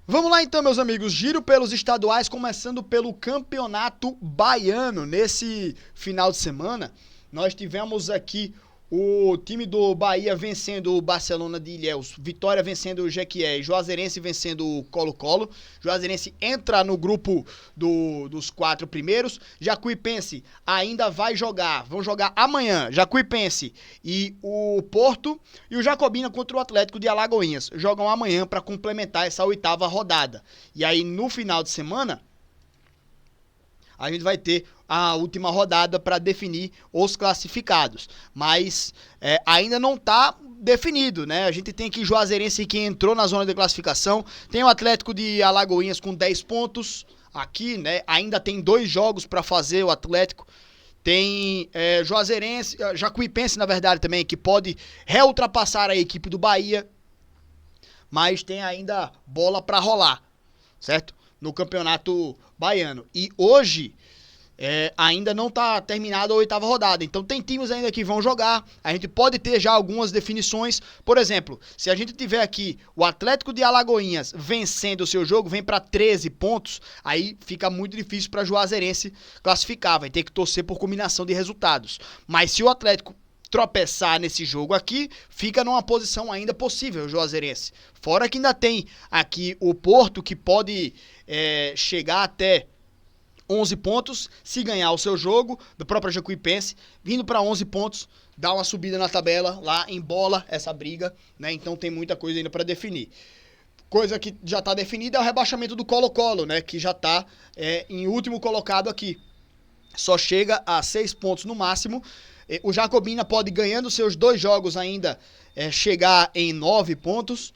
Vamos lá então, meus amigos, giro pelos estaduais, começando pelo Campeonato Baiano. Nesse final de semana, nós tivemos aqui o time do Bahia vencendo o Barcelona de Ilhéus, Vitória vencendo o Jequié, Juazeirense vencendo o Colo-Colo. Juazeirense entra no grupo dos 4 primeiros. Jacuipense ainda vai jogar, vão jogar amanhã, Jacuipense e o Porto, e o Jacobina contra o Atlético de Alagoinhas. Jogam amanhã para complementar essa 8ª rodada. E aí no final de semana a gente vai ter a última rodada para definir os classificados. Mas ainda não está definido, né? A gente tem aqui Juazeirense que entrou na zona de classificação. Tem o Atlético de Alagoinhas com 10 pontos aqui, né? Ainda tem 2 jogos para fazer o Atlético. Tem Juazeirense, Jacuipense, na verdade, também, que pode reultrapassar a equipe do Bahia. Mas tem ainda bola para rolar, certo? No Campeonato Baiano. E hoje ainda não está terminada a 8ª rodada. Então tem times ainda que vão jogar. A gente pode ter já algumas definições. Por exemplo, se a gente tiver aqui o Atlético de Alagoinhas vencendo o seu jogo, vem para 13 pontos. Aí fica muito difícil para Juazeirense classificar. Vai ter que torcer por combinação de resultados. Mas se o Atlético tropeçar nesse jogo aqui, fica numa posição ainda possível o Juazeirense. Fora que ainda tem aqui o Porto, que pode chegar até 11 pontos, se ganhar o seu jogo, do próprio Jacuipense, vindo para 11 pontos, dá uma subida na tabela, lá embola essa briga, né? Então tem muita coisa ainda para definir. Coisa que já está definida é o rebaixamento do Colo-Colo, né? Que já está em último colocado aqui. Só chega a 6 pontos no máximo. O Jacobina pode, ganhando seus 2 jogos ainda, chegar em 9 pontos.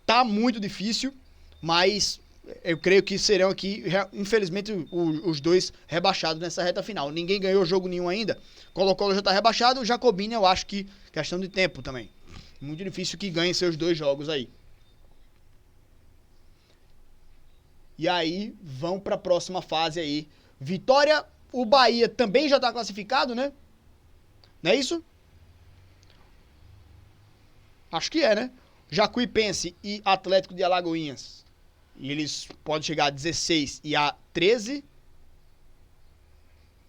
Tá muito difícil, mas eu creio que serão aqui, infelizmente, os 2 rebaixados nessa reta final. Ninguém ganhou jogo nenhum ainda. Colo-Colo já tá rebaixado, o Jacobina eu acho que questão de tempo também. Muito difícil que ganhe seus 2 jogos aí. E aí, vão para a próxima fase aí. Vitória, o Bahia também já tá classificado, né? Não é isso? Acho que é, né? Jacuipense e Atlético de Alagoinhas. E eles podem chegar a 16 e a 13.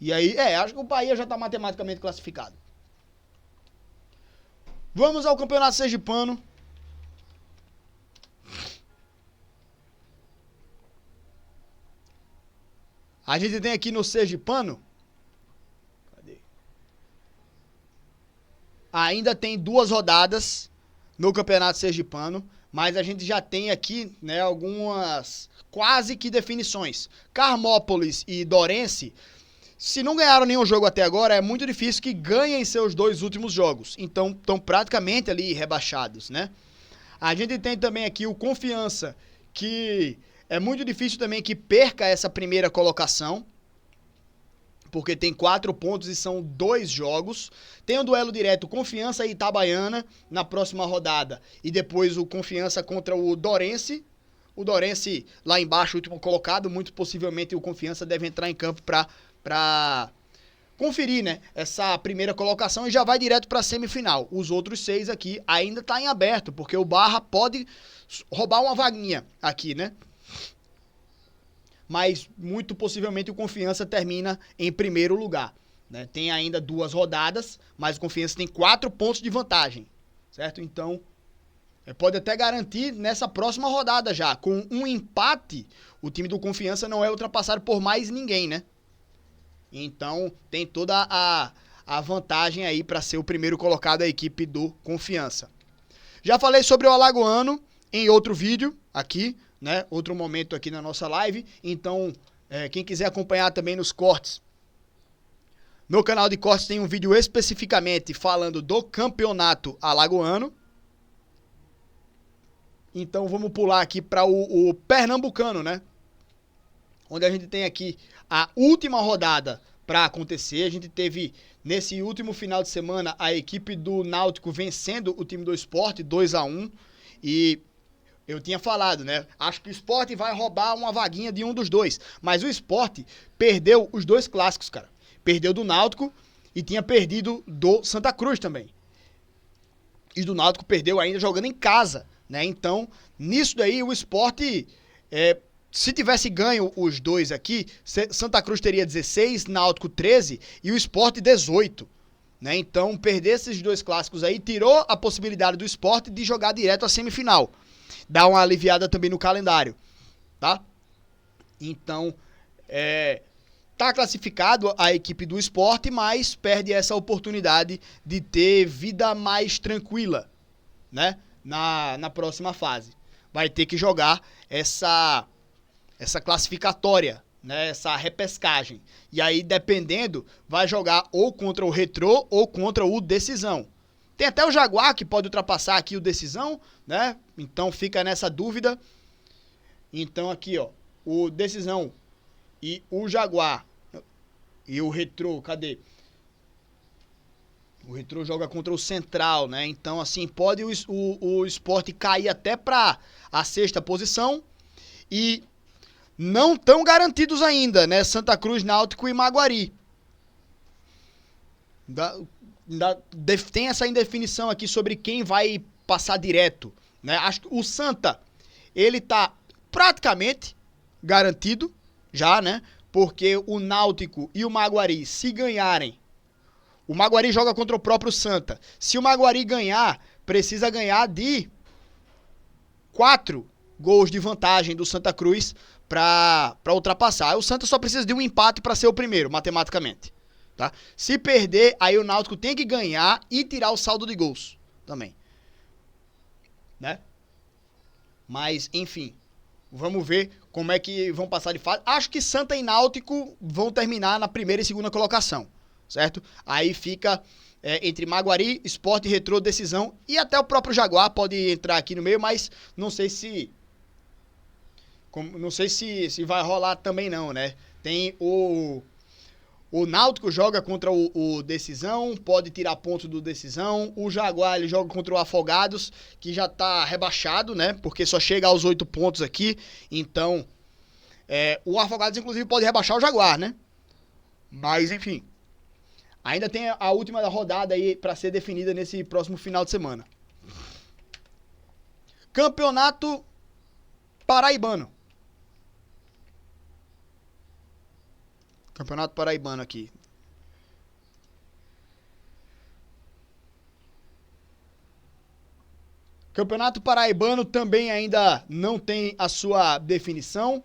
E aí, acho que o Bahia já está matematicamente classificado. Vamos ao Campeonato Sergipano. A gente tem aqui no Sergipano. Cadê? Ainda tem 2 rodadas no Campeonato Sergipano. Mas a gente já tem aqui, né, algumas quase que definições. Carmópolis e Dourense, se não ganharam nenhum jogo até agora, é muito difícil que ganhem seus 2 últimos jogos. Então, estão praticamente ali rebaixados, né? A gente tem também aqui o Confiança, que é muito difícil também que perca essa primeira colocação, porque tem 4 pontos e são 2 jogos. Tem o duelo direto Confiança e Itabaiana na próxima rodada. E depois o Confiança contra o Dourense. O Dourense lá embaixo, último colocado. Muito possivelmente o Confiança deve entrar em campo para conferir, né, essa primeira colocação e já vai direto para a semifinal. Os outros 6 aqui ainda tá em aberto, porque o Barra pode roubar uma vaguinha aqui, né? Mas muito possivelmente o Confiança termina em primeiro lugar, né? Tem ainda 2 rodadas, mas o Confiança tem 4 pontos de vantagem, certo? Então, pode até garantir nessa próxima rodada já. Com um empate, o time do Confiança não é ultrapassado por mais ninguém, né? Então, tem toda a vantagem aí para ser o primeiro colocado da equipe do Confiança. Já falei sobre o Alagoano em outro vídeo aqui, né? Outro momento aqui na nossa live. Então, quem quiser acompanhar também nos cortes, no canal de cortes tem um vídeo especificamente falando do campeonato alagoano. Então, vamos pular aqui para o pernambucano, né? Onde a gente tem aqui a última rodada para acontecer. A gente teve, nesse último final de semana, a equipe do Náutico vencendo o time do Sport, 2-1. E eu tinha falado, né? Acho que o Sport vai roubar uma vaguinha de um dos 2. Mas o Sport perdeu os 2 clássicos, cara. Perdeu do Náutico e tinha perdido do Santa Cruz também. E do Náutico perdeu ainda jogando em casa, né? Então, nisso daí o Sport Se tivesse ganho os dois aqui, Santa Cruz teria 16, Náutico 13 e o Sport 18. Né? Então, perder esses dois clássicos aí tirou a possibilidade do Sport de jogar direto à semifinal. Dá uma aliviada também no calendário. Tá? Então, tá classificado a equipe do Sport, mas perde essa oportunidade de ter vida mais tranquila, né? Na próxima fase. Vai ter que jogar essa classificatória, né? Essa repescagem. E aí, dependendo, vai jogar ou contra o Retrô ou contra o Decisão. Tem até o Jaguar que pode ultrapassar aqui o Decisão, né? Então fica nessa dúvida. Então aqui, ó, o Decisão e o Jaguar e o Retrô, cadê? O Retrô joga contra o Central, né? Então, assim, pode o Sport cair até para a 6ª posição. E não tão garantidos ainda, né? Santa Cruz, Náutico e Maguari. Tem essa indefinição aqui sobre quem vai passar direto, né? Acho que o Santa, ele tá praticamente garantido já, né? Porque o Náutico e o Maguari, se ganharem, o Maguari joga contra o próprio Santa. Se o Maguari ganhar, precisa ganhar de 4 gols de vantagem do Santa Cruz para ultrapassar. O Santa só precisa de um empate para ser o primeiro, matematicamente. Tá? Se perder, aí o Náutico tem que ganhar e tirar o saldo de gols também. Né? Mas, enfim, vamos ver como é que vão passar de fase. Acho que Santa e Náutico vão terminar na 1ª e 2ª colocação, certo? Aí fica entre Maguari, Sport, Retrô, Decisão e até o próprio Jaguar pode entrar aqui no meio, mas não sei se vai rolar também não, né? Tem o Náutico joga contra o Decisão, pode tirar pontos do Decisão. O Jaguar, ele joga contra o Afogados, que já tá rebaixado, né? Porque só chega aos 8 pontos aqui. Então, o Afogados, inclusive, pode rebaixar o Jaguar, né? Mas, enfim. Ainda tem a última rodada aí pra ser definida nesse próximo final de semana. Campeonato Paraibano. Campeonato Paraibano aqui. Campeonato Paraibano também ainda não tem a sua definição,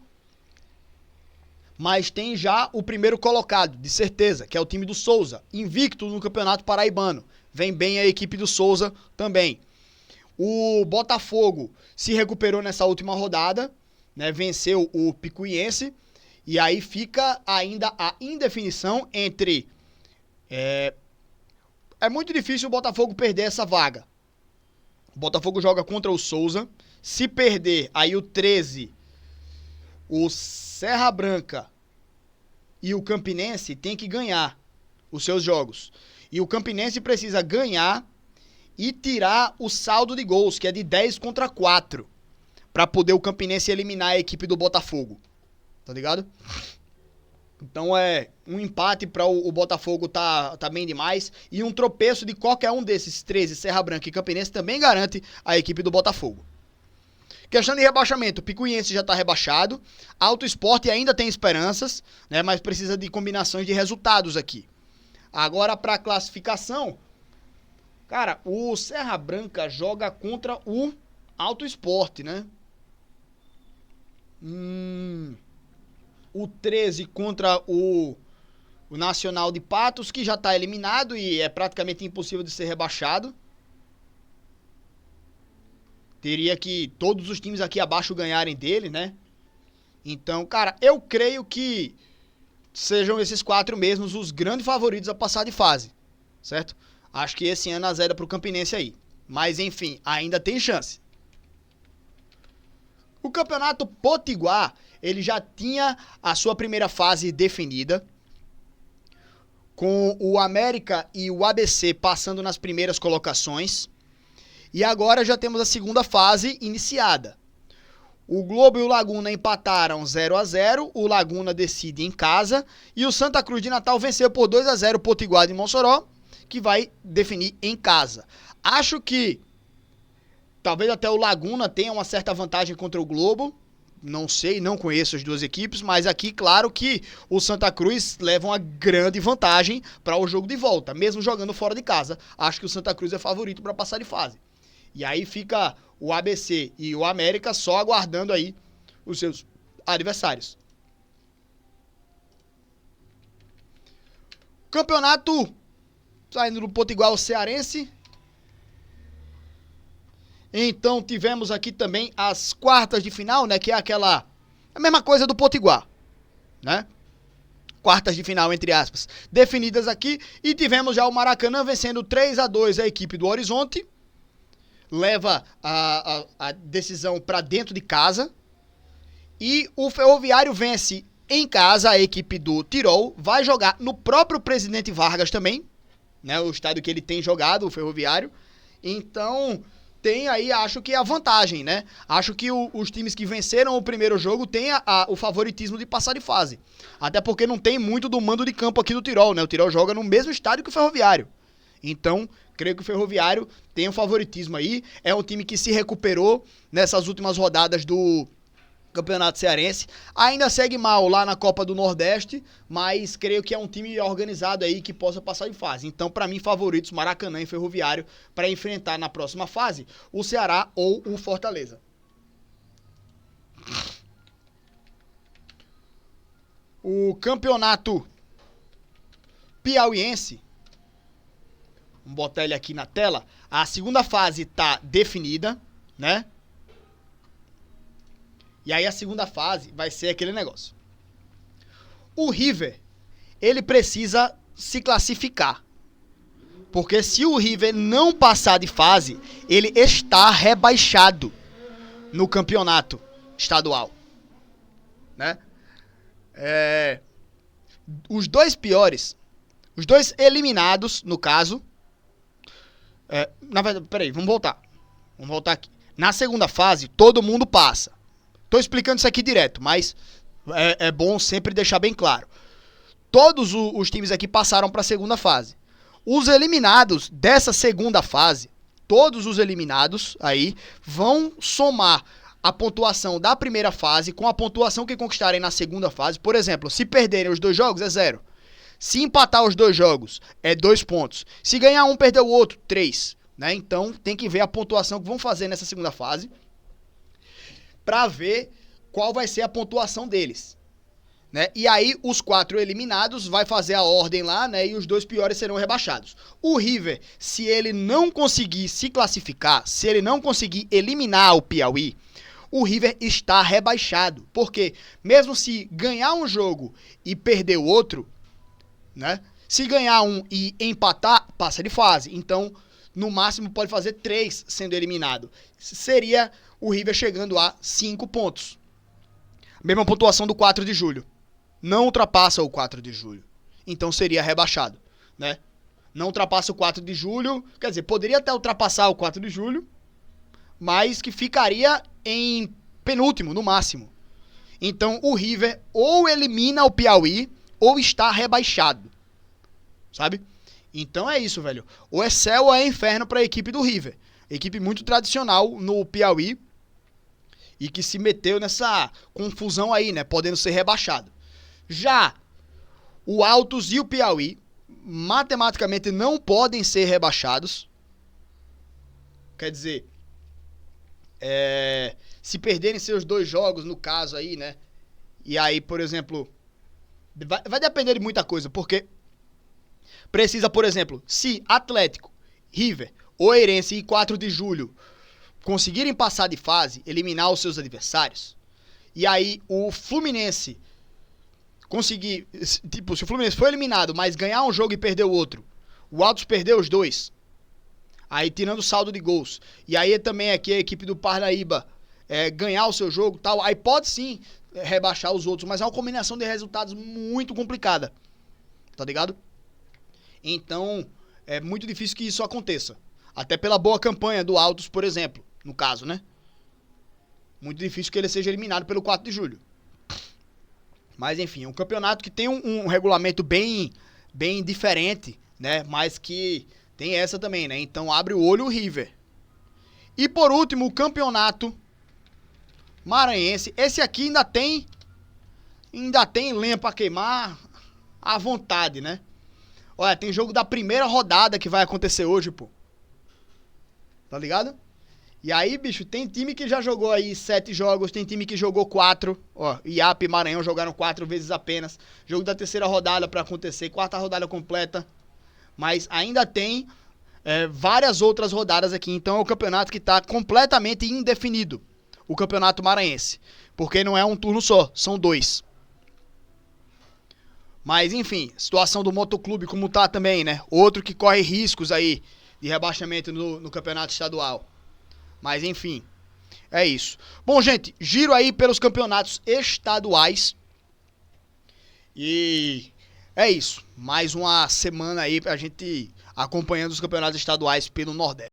mas tem já o primeiro colocado, de certeza, que é o time do Souza, invicto no Campeonato Paraibano. Vem bem a equipe do Souza também. O Botafogo se recuperou nessa última rodada, né? Venceu o Picuiense. E aí fica ainda a indefinição entre... É muito difícil o Botafogo perder essa vaga. O Botafogo joga contra o Souza. Se perder, aí o 13, o Serra Branca e o Campinense tem que ganhar os seus jogos. E o Campinense precisa ganhar e tirar o saldo de gols, que é de 10-4, para poder o Campinense eliminar a equipe do Botafogo. Tá ligado? Então um empate para o Botafogo tá bem demais. E um tropeço de qualquer um desses 13, Serra Branca e Campinense, também garante a equipe do Botafogo. Questão de rebaixamento, o Picuiense já tá rebaixado. Alto Esporte ainda tem esperanças, né? Mas precisa de combinações de resultados aqui. Agora pra classificação, cara, o Serra Branca joga contra o Alto Esporte, né? O 13 contra o Nacional de Patos, que já está eliminado e é praticamente impossível de ser rebaixado. Teria que todos os times aqui abaixo ganharem dele, né? Então, cara, eu creio que sejam esses 4 mesmos os grandes favoritos a passar de fase, certo? Acho que esse ano azeda pro Campinense aí. Mas, enfim, ainda tem chance. O Campeonato Potiguar, ele já tinha a sua primeira fase definida, com o América e o ABC passando nas primeiras colocações, e agora já temos a segunda fase iniciada. O Globo e o Laguna empataram 0-0, o Laguna decide em casa, e o Santa Cruz de Natal venceu por 2-0 o Potiguar de Mossoró, que vai definir em casa. Acho que talvez até o Laguna tenha uma certa vantagem contra o Globo, não sei, não conheço as duas equipes, mas aqui, claro que o Santa Cruz leva uma grande vantagem para o jogo de volta, mesmo jogando fora de casa. Acho que o Santa Cruz é favorito para passar de fase. E aí fica o ABC e o América só aguardando aí os seus adversários. Campeonato saindo do Potiguar, o Cearense. Então tivemos aqui também as quartas de final, né, que é a mesma coisa do Potiguar, né? Quartas de final, entre aspas, definidas aqui, e tivemos já o Maracanã vencendo 3-2 a equipe do Horizonte, leva a decisão para dentro de casa, e o Ferroviário vence em casa a equipe do Tirol, vai jogar no próprio Presidente Vargas também, né, o estádio que ele tem jogado, o Ferroviário. Então tem aí, acho que a vantagem, né? Acho que os times que venceram o primeiro jogo têm o favoritismo de passar de fase. Até porque não tem muito do mando de campo aqui do Tirol, né? O Tirol joga no mesmo estádio que o Ferroviário. Então, creio que o Ferroviário tem um favoritismo aí. É um time que se recuperou nessas últimas rodadas do Campeonato Cearense. Ainda segue mal lá na Copa do Nordeste, mas creio que é um time organizado aí que possa passar de fase. Então, para mim, favoritos Maracanã e Ferroviário para enfrentar na próxima fase o Ceará ou o Fortaleza. O Campeonato Piauiense, vamos botar ele aqui na tela. A segunda fase tá definida, né? E aí a segunda fase vai ser aquele negócio. O River, ele precisa se classificar. Porque se o River não passar de fase, ele está rebaixado no campeonato estadual, né? Os dois piores, os dois eliminados, no caso... na verdade, peraí, vamos voltar aqui. Na segunda fase, todo mundo passa. Tô explicando isso aqui direto, mas é bom sempre deixar bem claro. Todos os times aqui passaram para a segunda fase. Os eliminados dessa segunda fase, todos os eliminados aí, vão somar a pontuação da primeira fase com a pontuação que conquistarem na segunda fase. Por exemplo, se perderem os 2 jogos, é 0. Se empatar os 2 jogos, é 2 pontos. Se ganhar um, perder o outro, 3. Né? Então, tem que ver a pontuação que vão fazer nessa segunda fase, para ver qual vai ser a pontuação deles, né? E aí os 4 eliminados vai fazer a ordem lá, né? E os 2 piores serão rebaixados. O River, se ele não conseguir se classificar, se ele não conseguir eliminar o Piauí, o River está rebaixado, porque mesmo se ganhar um jogo e perder o outro, né? Se ganhar um e empatar, passa de fase. Então, no máximo pode fazer 3 sendo eliminado. Seria o River chegando a 5 pontos. Mesma pontuação do 4 de julho. Não ultrapassa o 4 de julho. Então seria rebaixado, né? Não ultrapassa o 4 de julho. Quer dizer, poderia até ultrapassar o 4 de julho, mas que ficaria em penúltimo, no máximo. Então o River ou elimina o Piauí ou está rebaixado. Sabe? Então é isso, velho. Ou é céu ou é inferno para a equipe do River. Equipe muito tradicional no Piauí e que se meteu nessa confusão aí, né? Podendo ser rebaixado. Já o Altos e o Piauí matematicamente não podem ser rebaixados. Quer dizer, se perderem seus 2 jogos, no caso aí, né? E aí, por exemplo, vai depender de muita coisa, porque precisa, por exemplo, se Atlético, River, Oeirense e 4 de julho conseguirem passar de fase, eliminar os seus adversários, e aí o Fluminense conseguir, tipo, se o Fluminense for eliminado, mas ganhar um jogo e perder o outro, o Altos perdeu os 2, aí tirando o saldo de gols, e aí também aqui a equipe do Parnaíba ganhar o seu jogo, tal, aí pode sim rebaixar os outros, mas é uma combinação de resultados muito complicada, tá ligado? Então, é muito difícil que isso aconteça. Até pela boa campanha do Altos, por exemplo, no caso, né? Muito difícil que ele seja eliminado pelo 4 de julho. Mas, enfim, é um campeonato que tem um regulamento bem diferente, né? Mas que tem essa também, né? Então, abre o olho o River. E, por último, o campeonato Maranhense. Esse aqui ainda tem lenha pra queimar à vontade, né? Olha, tem jogo da primeira rodada que vai acontecer hoje, pô. Tá ligado? E aí, bicho, tem time que já jogou aí 7 jogos, tem time que jogou 4. Ó, IAP e Maranhão jogaram 4 vezes apenas. Jogo da terceira rodada pra acontecer, quarta rodada completa. Mas ainda tem várias outras rodadas aqui. Então é um campeonato que tá completamente indefinido. O campeonato maranhense. Porque não é um turno só, são 2. Mas enfim, situação do Motoclube como tá também, né? Outro que corre riscos aí de rebaixamento no campeonato estadual. Mas enfim, é isso. Bom, gente, giro aí pelos campeonatos estaduais. E é isso. Mais uma semana aí pra gente acompanhando os campeonatos estaduais pelo Nordeste.